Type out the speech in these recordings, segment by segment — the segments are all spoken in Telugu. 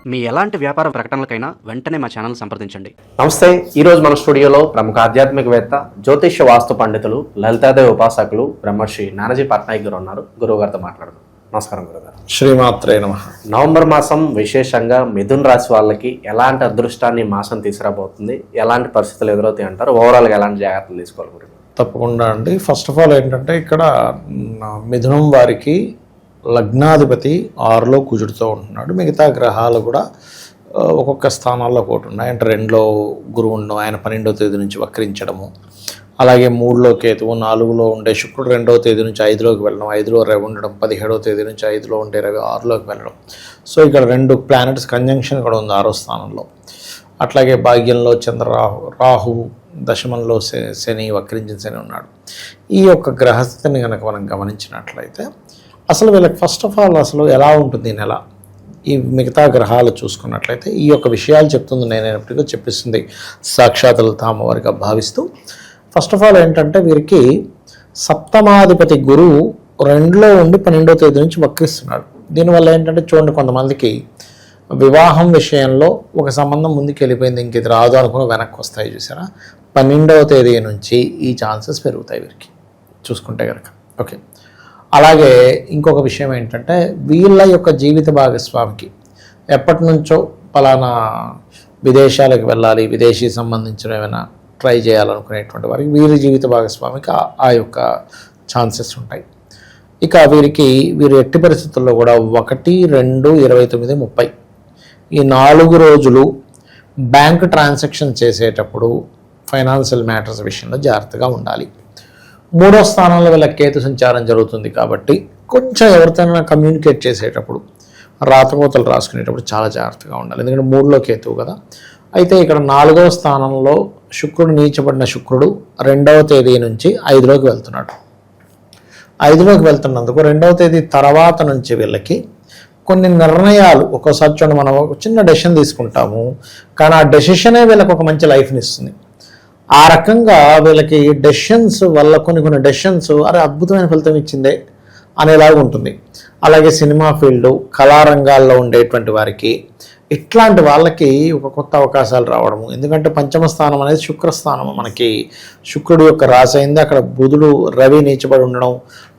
మీ ఎలాంటి వ్యాపార ప్రకటనలకైనా వెంటనే మా ఛానల్ సంప్రదించండి. నమస్తే. ఈరోజు మన స్టూడియోలో ప్రముఖ ఆధ్యాత్మికవేత్త, జ్యోతిష్య వాస్తు పండితులు, లలితాదేవి ఉపాసకులు బ్రహ్మర్షి నానాజీ పట్నాయక్ గారు ఉన్నారు. గురువు గారితో మాట్లాడదాం. నమస్కారం గురుగారు. శ్రీమాత్రే నమః. నవంబర్ మాసం విశేషంగా మిథున్ రాశి వాళ్ళకి ఎలాంటి అదృష్టాన్ని మాసం తీసుకురాబోతుంది, ఎలాంటి పరిస్థితులు ఎదురవుతాయి అంటారు, ఓవరాల్గా ఎలాంటి జాగ్రత్తలు తీసుకోవాలి గురుగారు? తప్పకుండా అండి. ఫస్ట్ ఆఫ్ ఆల్ ఏంటంటే ఇక్కడ మిథునం వారికి లగ్నాధిపతి 6లో కుజుడుతో ఉంటున్నాడు. మిగతా గ్రహాలు కూడా ఒక్కొక్క స్థానాల్లో ఒకటి ఉన్నాయి. అంటే 2లో గురువు ఉండడం, ఆయన 12వ తేదీ నుంచి వక్రించడము, అలాగే 3లో కేతువు, 4లో ఉండే శుక్రుడు 2వ తేదీ నుంచి 5లోకి వెళ్ళడం, 5లో రవి ఉండడం, 17వ తేదీ నుంచి 5లో ఉండే రవి 6లోకి వెళ్ళడం. సో ఇక్కడ 2 ప్లానెట్స్ కంజంక్షన్ కూడా ఉంది 6వ స్థానంలో. అట్లాగే భాగ్యంలో రాహు, దశమంలో శని, వక్రించిన శని ఉన్నాడు. ఈ యొక్క గ్రహస్థితిని కనుక మనం గమనించినట్లయితే అసలు వీళ్ళకి ఫస్ట్ ఆఫ్ ఆల్ అసలు ఎలా ఉంటుంది ఈ నెల, ఈ మిగతా గ్రహాలు చూసుకున్నట్లయితే ఈ యొక్క విషయాలు చెప్తుంది నేనైనప్పటికీ చెప్పిస్తుంది సాక్షాత్తులు తామవారిగా భావిస్తూ. ఫస్ట్ ఆఫ్ ఆల్ ఏంటంటే వీరికి సప్తమాధిపతి గురువు 2లో ఉండి 12వ తేదీ నుంచి వక్రిస్తున్నాడు. దీనివల్ల ఏంటంటే చూడండి, కొంతమందికి వివాహం విషయంలో ఒక సంబంధం ముందుకు వెళ్ళిపోయింది, ఇంక ఇది రాదు అనుకుని వెనక్కి వస్తాయి చూసారా. 12వ తేదీ నుంచి ఈ ఛాన్సెస్ పెరుగుతాయి వీరికి చూసుకుంటే కనుక. ఓకే. అలాగే ఇంకొక విషయం ఏంటంటే వీళ్ళ యొక్క జీవిత భాగస్వామికి ఎప్పటి నుంచో పలానా విదేశాలకు వెళ్ళాలి, విదేశీ సంబంధించిన ఏమైనా ట్రై చేయాలనుకునేటువంటి వారికి వీరి జీవిత భాగస్వామికి ఆ యొక్క ఛాన్సెస్ ఉంటాయి. ఇక వీరు ఎట్టి పరిస్థితుల్లో కూడా 1, 2, 29, 30 ఈ 4 రోజులు బ్యాంక్ ట్రాన్సాక్షన్ చేసేటప్పుడు ఫైనాన్షియల్ మ్యాటర్స్ విషయంలో జాగ్రత్తగా ఉండాలి. 3వ స్థానంలో వీళ్ళ కేతు సంచారం జరుగుతుంది కాబట్టి కొంచెం ఎవరితోనైనా కమ్యూనికేట్ చేసేటప్పుడు, రాతకోతలు రాసుకునేటప్పుడు చాలా జాగ్రత్తగా ఉండాలి. ఎందుకంటే 3లో కేతువు కదా. అయితే ఇక్కడ 4వ స్థానంలో శుక్రుడు, నీచబడిన శుక్రుడు 2వ తేదీ నుంచి 5లోకి వెళ్తున్నాడు. 5లోకి వెళ్తున్నందుకు 2వ తేదీ తర్వాత నుంచి వీళ్ళకి కొన్ని నిర్ణయాలు, ఒక్కోసారి చూడండి మనం ఒక చిన్న డెసిషన్ తీసుకుంటాము, కానీ ఆ డెసిషనే వీళ్ళకి ఒక మంచి లైఫ్ని ఇస్తుంది. ఆ రకంగా వీళ్ళకి డెసిషన్స్ వల్ల కొన్ని డెసిషన్స్ అద్భుతమైన ఫలితం ఇచ్చిందే అనేలాగా ఉంటుంది. అలాగే సినిమా ఫీల్డు, కళారంగాల్లో ఉండేటువంటి వారికి, ఇట్లాంటి వాళ్ళకి ఒక కొత్త అవకాశాలు రావడము. ఎందుకంటే 5వ స్థానం అనేది శుక్రస్థానం, మనకి శుక్రుడు యొక్క రాశి అయింది. అక్కడ బుధుడు, రవి నీచబడి ఉండడం,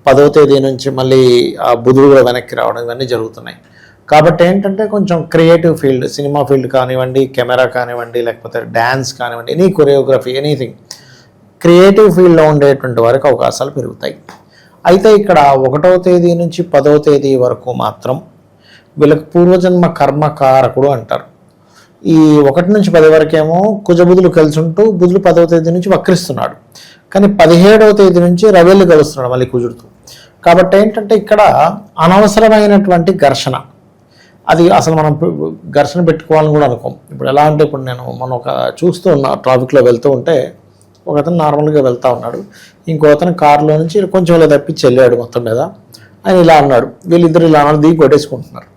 10వ తేదీ నుంచి మళ్ళీ ఆ బుధుడు కూడా వెనక్కి రావడం, ఇవన్నీ జరుగుతున్నాయి. కాబట్టి ఏంటంటే కొంచెం క్రియేటివ్ ఫీల్డ్, సినిమా ఫీల్డ్ కానివ్వండి, కెమెరా కానివ్వండి, లేకపోతే డ్యాన్స్ కానివ్వండి, ఎనీ కొరియోగ్రఫీ, ఎనీథింగ్ క్రియేటివ్ ఫీల్డ్లో ఉండేటువంటి వారికి అవకాశాలు పెరుగుతాయి. అయితే ఇక్కడ 1వ తేదీ నుంచి 10వ తేదీ వరకు మాత్రం వీళ్ళకి పూర్వజన్మ కర్మకారకుడు అంటారు. ఈ 1 నుంచి 10 వరకేమో కుజబుధులు కలిసి ఉంటూ బుధుడు 10వ తేదీ నుంచి వక్రిస్తున్నాడు. కానీ 17వ తేదీ నుంచి రవిళ్ళు కలుస్తున్నాడు మళ్ళీ కుజుడుతూ. కాబట్టి ఏంటంటే ఇక్కడ అనవసరమైనటువంటి ఘర్షణ, అది అసలు మనం ఘర్షణ పెట్టుకోవాలని కూడా అనుకోం. ఇప్పుడు ఎలా అంటే, ఇప్పుడు మనం ఒక చూస్తూ ఉన్న ట్రాఫిక్లో వెళ్తూ ఉంటే ఒక అతను నార్మల్గా వెళ్తూ ఉన్నాడు, ఇంకో అతను కారులో నుంచి కొంచెం ఇలా తప్పించి వెళ్ళాడు మొత్తం మీద. ఆయన ఇలా అన్నాడు, వీళ్ళిద్దరు ఇలా అన్నది దిగి కొట్టేసుకుంటున్నారు.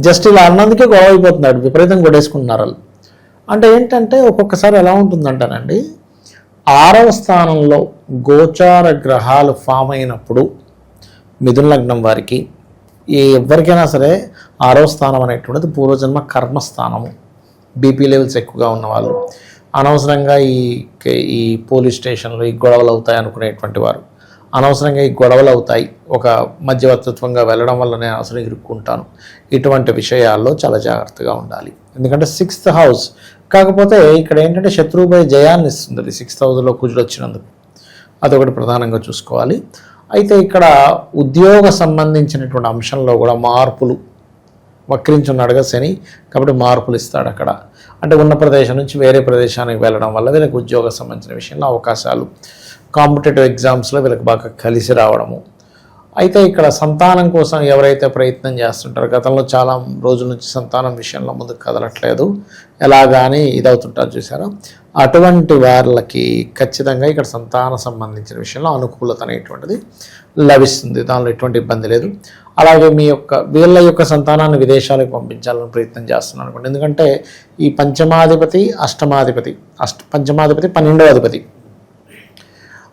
జస్ట్ ఇలా అన్నందుకే గొడవ అయిపోతున్నాడు, విపరీతంగా కొట్టేసుకుంటున్నారు వాళ్ళు. అంటే ఏంటంటే ఒక్కొక్కసారి ఎలా ఉంటుందంటానండి, 6వ స్థానంలో గోచార గ్రహాలు ఫామ్ అయినప్పుడు మిథున లగ్నం వారికి ఎవరికైనా సరే 6వ స్థానం అనేటువంటిది పూర్వజన్మ కర్మస్థానము. బీపీ లెవెల్స్ ఎక్కువగా ఉన్నవాళ్ళు, అనవసరంగా ఈ పోలీస్ స్టేషన్లో ఈ గొడవలు అవుతాయి అనుకునేటువంటి వారు, అనవసరంగా ఈ గొడవలు అవుతాయి, ఒక మధ్యవర్తిత్వంగా వెళ్ళడం వల్ల నేను అవసరం ఇరుక్కుంటాను, ఇటువంటి విషయాల్లో చాలా జాగ్రత్తగా ఉండాలి. ఎందుకంటే 6th హౌస్ కాకపోతే ఇక్కడ ఏంటంటే శత్రువుపై జయాన్ని ఇస్తుంది 6th హౌస్లో కుజుడు వచ్చినందుకు, అదొకటి ప్రధానంగా చూసుకోవాలి. అయితే ఇక్కడ ఉద్యోగ సంబంధించినటువంటి అంశంలో కూడా మార్పులు, వక్రించున్నాడుగా శని, కాబట్టి మార్పులు ఇస్తాడు అక్కడ. అంటే ఉన్న ప్రదేశం నుంచి వేరే ప్రదేశానికి వెళ్ళడం వల్ల వీళ్ళకి ఉద్యోగ సంబంధించిన విషయంలో అవకాశాలు, కాంపిటేటివ్ ఎగ్జామ్స్లో వీళ్ళకి బాగా కలిసి రావడము. అయితే ఇక్కడ సంతానం కోసం ఎవరైతే ప్రయత్నం చేస్తుంటారో, గతంలో చాలా రోజుల నుంచి సంతానం విషయంలో ముందుకు కదలట్లేదు, ఎలాగాని ఇదవుతుంటారు చూసారా, అటువంటి వాళ్ళకి ఖచ్చితంగా ఇక్కడ సంతాన సంబంధించిన విషయంలో అనుకూలత అనేటువంటిది లభిస్తుంది, దానిలో ఎటువంటి ఇబ్బంది లేదు. అలాగే వీళ్ళ యొక్క సంతానాన్ని విదేశాలకు పంపించాలని ప్రయత్నం చేస్తున్నాను అనుకోండి. ఎందుకంటే ఈ పంచమాధిపతి, అష్టమాధిపతి, పంచమాధిపతి 12వ అధిపతి,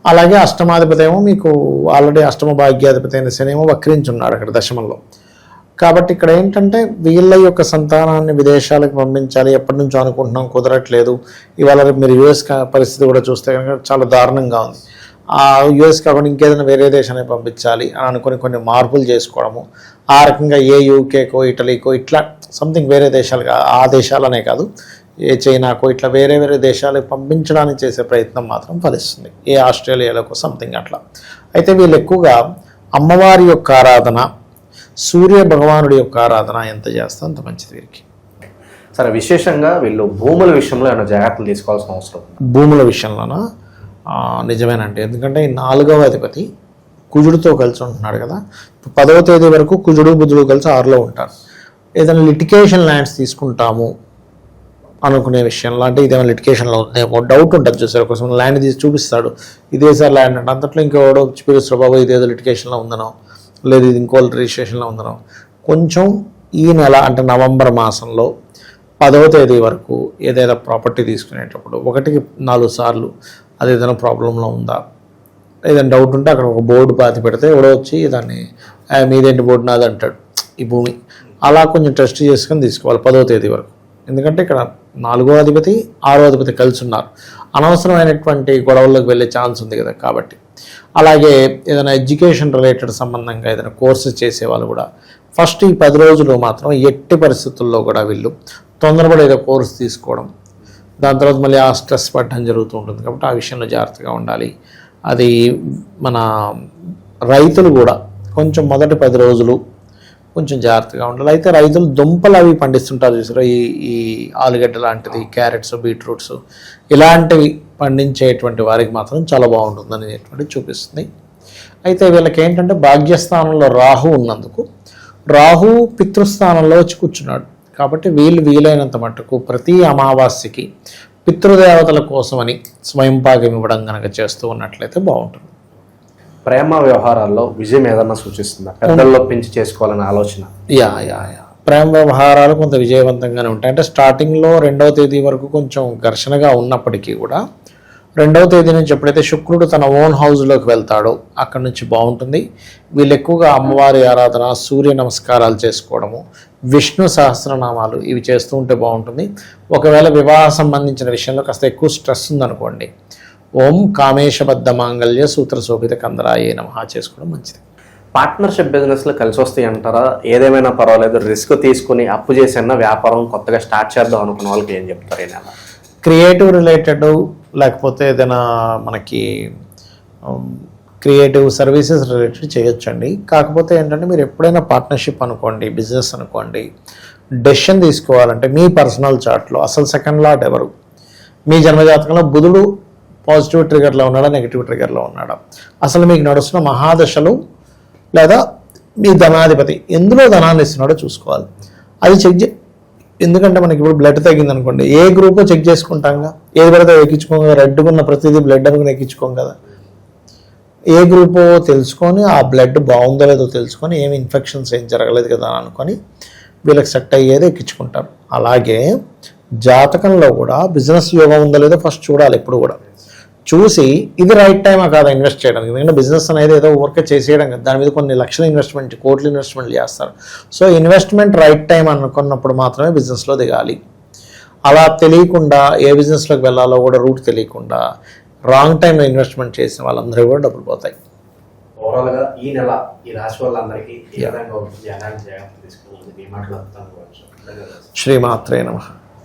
అలాగే అష్టమాధిపతి ఏమో మీకు ఆల్రెడీ అష్టమ భాగ్యాధిపతి అయిన శని ఏమో వక్రించున్నాడు అక్కడ దశమంలో. కాబట్టి ఇక్కడ ఏంటంటే వీళ్ళ యొక్క సంతానాన్ని విదేశాలకు పంపించాలి, ఎప్పటి నుంచో అనుకుంటున్నాం, కుదరట్లేదు. ఇవాళ రేపు మీరు యుఎస్ పరిస్థితి కూడా చూస్తే కనుక చాలా దారుణంగా ఉంది. ఆ యుఎస్ కాకుండా ఇంకేదైనా వేరే దేశానికి పంపించాలి అని అనుకుని కొన్ని మార్పులు చేసుకోవడము, ఆ రకంగా ఏ యూకేకో ఇటలీకో ఇట్లా సంథింగ్ వేరే దేశాలు, ఆ దేశాలనే కాదు ఏ చైనాకో ఇట్లా వేరే వేరే దేశాలకు పంపించడానికి చేసే ప్రయత్నం మాత్రం ఫలిస్తుంది. ఏ ఆస్ట్రేలియాలోకో సంథింగ్ అట్లా. అయితే వీళ్ళు ఎక్కువగా అమ్మవారి యొక్క ఆరాధన, సూర్య భగవానుడి యొక్క ఆరాధన ఎంత చేస్తే అంత మంచిది వీరికి. సరే, విశేషంగా వీళ్ళు భూముల విషయంలో ఏమైనా జాగ్రత్తలు తీసుకోవాల్సిన అవసరం ఉంది? భూముల విషయంలోన నిజమేనండి. ఎందుకంటే ఈ 4వ అధిపతి కుజుడితో కలిసి ఉంటున్నాడు కదా. 10వ తేదీ వరకు కుజుడు బుధుడు కలిసి 6లో ఉంటారు. ఏదైనా లిటికేషన్ ల్యాండ్స్ తీసుకుంటాము అనుకునే విషయంలో, అంటే ఇదేమైనా లిటికేషన్లో ఉందేమో డౌట్ ఉంటుంది చూసారు. కోసం ల్యాండ్ తీసి చూపిస్తాడు, ఇదే సార్ ల్యాండ్ అంటే అంతట్లో ఇంకెవడో పిలుస్తారు, బాబు ఇదేదో లిటికేషన్లో ఉందనో, లేదు ఇది ఇంకో రిజిస్ట్రేషన్లో ఉందనో. కొంచెం ఈ నెల అంటే నవంబర్ మాసంలో 10వ తేదీ వరకు ఏదైనా ప్రాపర్టీ తీసుకునేటప్పుడు 1కి 4 సార్లు అది ఏదైనా ప్రాబ్లంలో ఉందా, ఏదైనా డౌట్ ఉంటే అక్కడ ఒక బోర్డు పాతి పెడితే ఎవడో వచ్చి దాన్ని మీదేంటి బోర్డు నాది అంటాడు ఈ భూమి. అలా కొంచెం టెస్ట్ చేసుకొని తీసుకోవాలి 10వ తేదీ వరకు. ఎందుకంటే ఇక్కడ 4వ అధిపతి 6వ అధిపతి కలిసి ఉన్నారు, అనవసరమైనటువంటి గొడవల్లోకి వెళ్ళే ఛాన్స్ ఉంది కదా. కాబట్టి అలాగే ఏదైనా ఎడ్యుకేషన్ రిలేటెడ్ సంబంధంగా ఏదైనా కోర్సెస్ చేసేవాళ్ళు కూడా ఫస్ట్ ఈ 10 రోజులు మాత్రం ఎట్టి పరిస్థితుల్లో కూడా వీళ్ళు తొందరపడి ఏదో కోర్సు తీసుకోవడం, దాని తర్వాత మళ్ళీ ఆ స్ట్రెస్ పడడం జరుగుతూ ఉంటుంది. కాబట్టి ఆ విషయంలో జాగ్రత్తగా ఉండాలి. అది మన రైతులు కూడా కొంచెం మొదటి 10 రోజులు కొంచెం జాగ్రత్తగా ఉండాలి. అయితే రైతులు దుంపలు అవి పండిస్తుంటారు చూసారు, ఈ ఆలుగడ్డ లాంటిది, క్యారెట్స్, బీట్రూట్స్ ఇలాంటివి పండించేటువంటి వారికి మాత్రం చాలా బాగుంటుంది అనేటువంటిది చూపిస్తుంది. అయితే వీళ్ళకి ఏంటంటే భాగ్యస్థానంలో రాహు ఉన్నందుకు, రాహు పితృస్థానంలో వచ్చి కూర్చున్నాడు. కాబట్టి వీళ్ళు వీలైనంత మట్టుకు ప్రతి అమావాస్యకి పితృదేవతల కోసమని స్వయంపాకం ఇవ్వడం కనుక చేస్తూ ఉన్నట్లయితే బాగుంటుంది. ప్రేమ వ్యవహారాల్లో విజయం ఏదన్నా సూచిస్తుందా? పెద్దల్లో పెంచి చేసుకోవాలనే ఆలోచన? యా ప్రేమ వ్యవహారాలు కొంత విజయవంతంగానే ఉంటాయి. అంటే స్టార్టింగ్లో 2వ తేదీ వరకు కొంచెం ఘర్షణగా ఉన్నప్పటికీ కూడా 2వ తేదీ నుంచి ఎప్పుడైతే శుక్రుడు తన ఓన్ హౌస్లోకి వెళ్తాడో అక్కడి నుంచి బాగుంటుంది. వీళ్ళు ఎక్కువగా అమ్మవారి ఆరాధన, సూర్య నమస్కారాలు చేసుకోవడము, విష్ణు సహస్రనామాలు ఇవి చేస్తూ ఉంటే బాగుంటుంది. ఒకవేళ వివాహ సంబంధించిన విషయంలో కాస్త ఎక్కువ స్ట్రెస్ ఉందనుకోండి, ఓం కామేశబద్ధ మాంగళ్య సూత్ర శోభిత కందరాయే నమః చేసుకోవడం మంచిది. పార్ట్నర్షిప్ బిజినెస్లో కలిసి వస్తాయి అంటారా? ఏదేమైనా పర్వాలేదు, రిస్క్ తీసుకుని అప్పు చేసిన వ్యాపారం కొత్తగా స్టార్ట్ చేద్దాం అనుకున్న వాళ్ళకి ఏం చెప్తారు? ఈ నెల క్రియేటివ్ రిలేటెడ్ లేకపోతే ఏదైనా మనకి క్రియేటివ్ సర్వీసెస్ రిలేటెడ్ చేయొచ్చండి. కాకపోతే ఏంటంటే మీరు ఎప్పుడైనా పార్ట్నర్షిప్ అనుకోండి, బిజినెస్ అనుకోండి, డెసిషన్ తీసుకోవాలంటే మీ పర్సనల్ చార్ట్లో అసలు సెకండ్ లాట్ ఎవరు, మీ జన్మజాతకంలో బుధుడు పాజిటివ్ ట్రిగర్లో ఉన్నాడా, నెగిటివ్ ట్రిగర్లో ఉన్నాడా, అసలు మీకు నడుస్తున్న మహాదశలు లేదా మీ ధనాధిపతి ఎందులో ధనాన్ని ఇస్తున్నాడో చూసుకోవాలి. అది చెక్ ఎందుకంటే మనకి ఇప్పుడు బ్లడ్ తగ్గింది అనుకోండి, ఏ గ్రూపో చెక్ చేసుకుంటాంగా, ఏది పడితే ఎక్కించుకోం కదా, రెడ్గా ఉన్న ప్రతిదీ బ్లడ్ అనుకుని ఎక్కించుకోం కదా. ఏ గ్రూపో తెలుసుకొని ఆ బ్లడ్ బాగుందో లేదో తెలుసుకొని ఏమి ఇన్ఫెక్షన్స్ ఏం జరగలేదు కదా అని అనుకొని వీళ్ళకి సెట్ అయ్యేది ఎక్కించుకుంటారు. అలాగే జాతకంలో కూడా బిజినెస్ యోగం ఉందో లేదో ఫస్ట్ చూడాలి. ఎప్పుడు కూడా చూసి ఇది రైట్ టైమా కాదా ఇన్వెస్ట్ చేయడానికి. ఎందుకంటే బిజినెస్ అనేది ఏదో ఊరికే చేసేయడం కదా, దాని మీద కొన్ని లక్షల ఇన్వెస్ట్మెంట్, కోట్ల ఇన్వెస్ట్మెంట్ చేస్తారు. సో ఇన్వెస్ట్మెంట్ రైట్ టైం అనుకున్నప్పుడు మాత్రమే బిజినెస్లో దిగాలి. అలా తెలియకుండా ఏ బిజినెస్లోకి వెళ్ళాలో కూడా రూట్ తెలియకుండా రాంగ్ టైంలో ఇన్వెస్ట్మెంట్ చేసిన వాళ్ళందరూ కూడా డబ్బులు పోతాయి. ఓవరాల్గా ఈ నెల ఈ రాశి వాళ్ళందరికీ ఏ విధంగా ఉంటుంది, ఎలాంటి జాగ్రత్తలు తీసుకోవాలి, మీ మాటలు అర్థం కావచ్చు. శ్రీమాత్రే నమః.